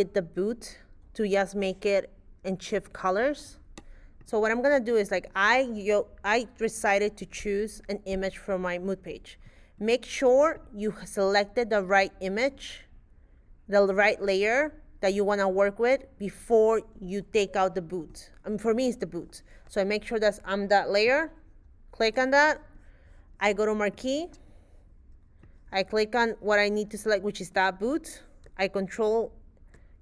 the boot to just make it in shift colors. So what I'm gonna do is like I decided to choose an image from my mood page. Make sure you selected the right image, the right layer that you wanna work with before you take out the boot. For me, it's the boot. So I make sure that I'm that layer, click on that, I go to marquee, I click on what I need to select, which is that boot. I control,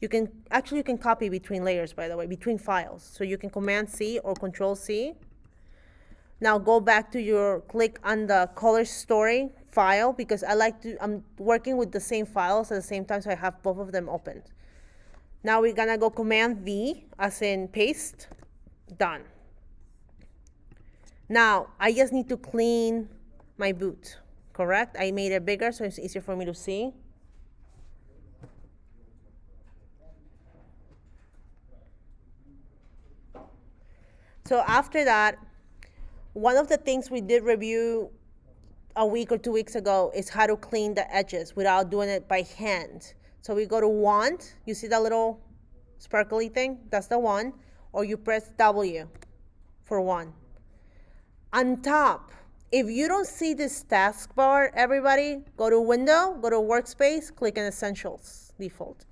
you can copy between layers, by the way, between files. So you can Command C or Control C. Now go back to your, click on the color story file, because I'm working with the same files at the same time, so I have both of them opened. Now we're gonna go Command V, as in paste, done. Now I just need to clean my boot, correct? I made it bigger so it's easier for me to see. So after that, one of the things we did review a week or 2 weeks ago is how to clean the edges without doing it by hand. So we go to wand, you see that little sparkly thing? That's the one. Or you press W for one. On top, if you don't see this taskbar, everybody, go to Window, go to Workspace, click on Essentials, default.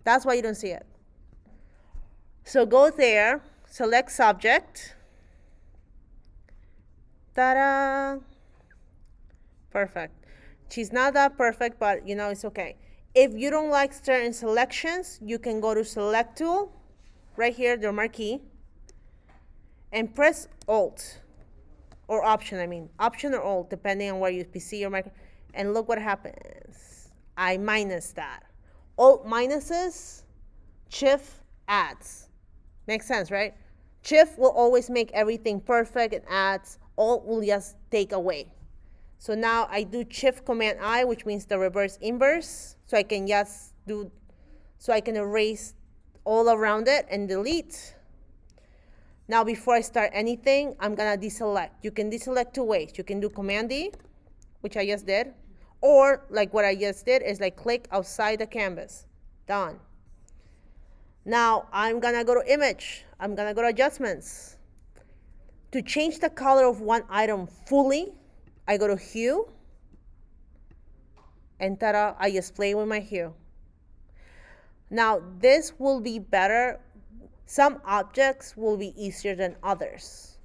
That's why you don't see it. So go there, select Subject. Ta-da! Perfect. She's not that perfect, but you know, it's okay. If you don't like certain selections, you can go to Select Tool, right here, the marquee, and press Alt, or Option, Option or Alt, depending on where you PC or micro, and look what happens. I minus that. Alt minuses, Shift adds. Makes sense, right? Shift will always make everything perfect and adds. Alt will just take away. So now I do Shift Command I, which means the reverse inverse. So I can erase all around it and delete. Now before I start anything, I'm gonna deselect. You can deselect 2 ways. You can do Command D, which I just did, or like what I just did is like click outside the canvas. Done. Now I'm gonna go to Image. I'm gonna go to Adjustments. To change the color of one item fully, I go to Hue, and ta-da, I just play with my hue. Now this will be better. Some objects will be easier than others.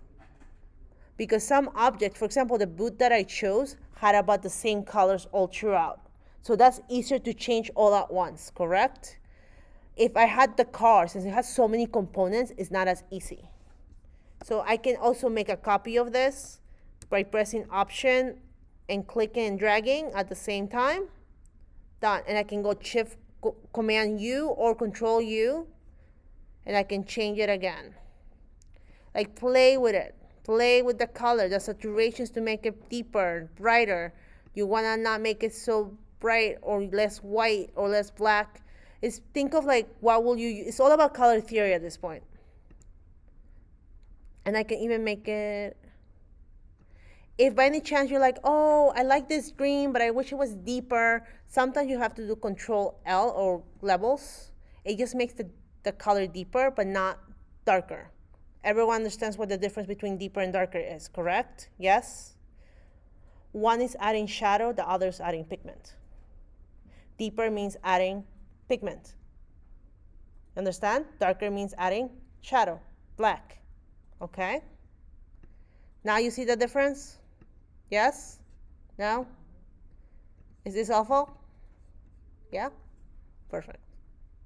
Because some objects, for example, the boot that I chose had about the same colors all throughout. So that's easier to change all at once, correct? If I had the car, since it has so many components, it's not as easy. So I can also make a copy of this by pressing Option and clicking and dragging at the same time. Done. And I can go Shift Command U or Control U, and I can change it again. Like play with it. Play with the color, the saturations to make it deeper, brighter. You wanna not make it so bright or less white or less black. Think of like what will you use. It's all about color theory at this point. And I can even make it, if by any chance you're like, oh, I like this green, but I wish it was deeper, sometimes you have to do Control L or levels. It just makes the color deeper, but not darker. Everyone understands what the difference between deeper and darker is, correct? Yes? One is adding shadow, the other is adding pigment. Deeper means adding pigment. Understand? Darker means adding shadow, black. Okay? Now you see the difference? Yes? No? Is this awful? Yeah? Perfect.